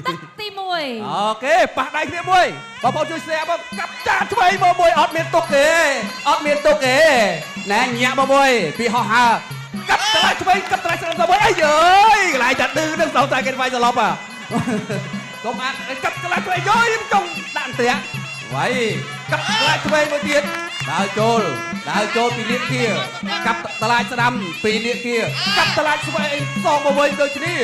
ទឹកទី1អូខេប៉ះដៃគ្នាមួយបងប្អូនជួយ share មកកាប់ចាឆ្វេងមកមួយអត់មានទុកទេអត់មានទុកទេណែញាក់មកមួយពីហោះហើរកាប់ឆ្វេងឆ្វេងកាប់ឆ្វេងស្រាប់ទៅមួយអីយើយកន្លែងចាត់ឌឺនឹងសោតតែគេវាយសឡប់កុំអាចកាប់ឆ្វេងឆ្វេងយោចង់ដាក់អន្ទាក់វាយកាប់ឆ្វេងឆ្វេងមួយទៀតដើរចូលពីលៀកkiaកាប់តឡាចស្ដាំពីលៀកkiaកាប់តឡាចឆ្វេងសងមកវិញដូចគ្នា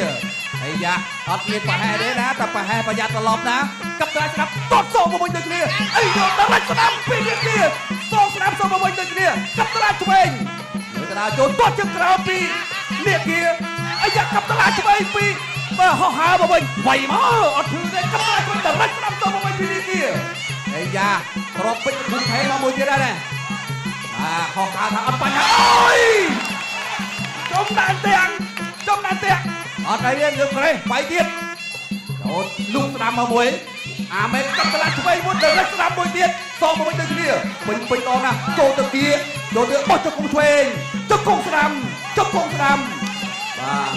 អាយ៉ាអត់មានប្រហែលទេណាតែប្រហែលប្រយ័ត្នត្រឡប់ណាកាប់តឡាចស្ដាំតតសងមកវិញដូចគ្នាអីយកតឡាចស្ដាំពីលៀកkiaសងស្ដាំសងមកវិញដូចគ្នាកាប់តឡាចឆ្វេងលើកដាល់ចូលតតជើងក្រោយពីលៀកkiaអាយ៉ាកាប់តឡាចឆ្វេងពីបើហោះហើរមកវិញវាយមកអត់ធឺទេកាប់តឡាចឆ្វេងតឡាចស្ដាំសងមកវិញពីលៀកkiaអាយ៉ាគ្រាប់ពេជ្រភូមិថេមកមួយទៀតដែរណាហោះហើរថាអត់បញ្ហាអូយចំដាក់ទាំងអត់អីទេយើងក្រេះបាយទៀតចូលលូកស្ដាំមកមួយអាមេកាប់តឡាឆ្វេងមួយទៅស្ដាំមួយទៀតសងមកវិញដូចគ្នាពេញដងណាចូលទៅkiaចូលទៅបោះជង្គង់ឆ្វេងជង្គង់ស្ដាំបាទ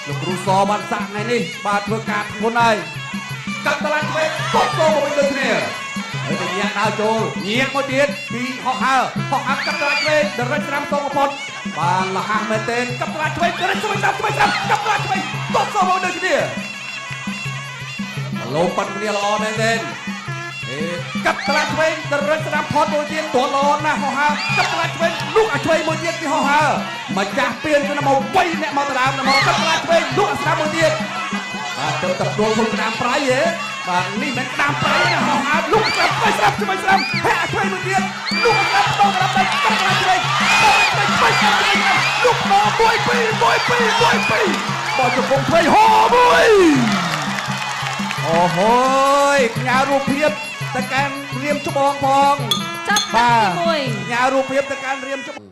លោកគ្រូសបានសាក់ថ្ងៃនេះបាទធ្វើការធ្ងន់ហើយកាប់តឡាឆ្វេងបោះចូលមកវិញដូចគ្នាហើយទៅញាក់ដើរចូលញាក់មកទៀតពីហោះហើរកាប់តឡាឆ្វេងដរិចស្ដាំសងបំផុតបានលះហាស់មែនទេកាប់តឡាឆ្វេងដរិចឆ្វេងស្ដាំកាប់តឡាឆ្វេងតបសងមកដូចគ្នាលោប៉ាត់គ្នាល្អមែនទេកាប់តឡាឆ្វេងដរិចស្ដាំផុតមួយទៀតទាត់ល្អណាស់ហោះហើរកាប់តឡាឆ្វេងលុកអាឆ្វេងមួយទៀតពីហោះហើរម្ចាស់ពៀនទៅមក3អ្នកមកដដើមមកកាប់តឡាឆ្វេងលុកអាស្ដាំមួយទៀតបាទទៅtậpដួលខ្លួនក្តាមប្រៃហ៎បាទនេះមិនក្តាមប្រៃណាហោះហើរលុកស្ដាំឆ្វេងហាក់ឆ្វេងមួយទៀតលុកស្ដាំតងដល់ដៃកាប់តឡាឆ្វេងលុកមក1 2 1 2 1 2បើជង្គង់ឆ្វេងហោមួយអូហូយផ្ញើរូបភាពទៅកាន់រៀមច្បងផងចាប់ទឹកទី1ផ្ញើរូបភាពទៅកាន់រៀមច្បង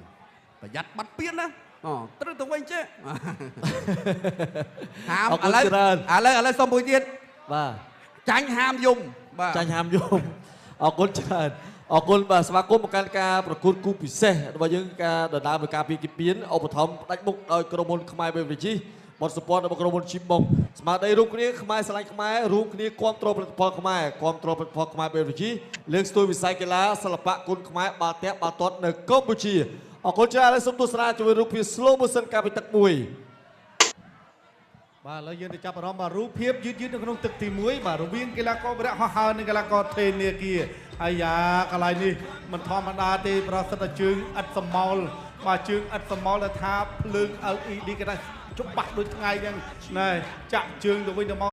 ប្រយ័ត្នបាត់ពៀនណាអូត្រូវទៅវិញចេះហាមឥឡូវសុំមួយទៀតបាទចាញ់ហាមយំបាទចាញ់ហាមយំអរគុណច្រើនអរគុណបាទស្វាគមន៍មកកាន់ការប្រកួតគូពិសេសរបស់យើងការដណ្ដើមនៃការពីគីពៀនឧបត្ថម្ភផ្ដាច់មុខដោយក្រុមហ៊ុនខ្មែរបេវេជីបទសពតរបស់ក្រុមហ៊ុនជីម៉ុងស្មារតីរួមគ្នាខ្មែរស្រឡាញ់ខ្មែររួមគ្នាគ្រប់គ្រងផលិតផលខ្មែរគ្រប់គ្រងផលិតផលខ្មែរបេវេជីលើកស្ទួយវិស័យកីឡាសិល្បៈគុនខ្មែរបាល់ទះបាល់ទាត់នៅកម្ពុជាអរគុណច្រើនហើយសូមទស្សនាជាមួយរូបភាព slow motion ការពីទឹកមួយបាទឥឡូវយើងទៅចាប់អារម្មណ៍បាទរូបភាពយឺតនៅក្នុងទឹកទី1បាទរវាងកីឡាករវរៈហោះហើរនិងកីឡាករធេនាគារហើយយ៉ាកន្លែងនេះមិនធម្មតាទេប្រសិទ្ធតែជើងឥតសមោលបាទជើងឥតសមោលដែលថាភ្លើង LED គេថាច្បាស់ដូចថ្ងៃហ្នឹងណែចាក់ជើងទៅវិញទៅមក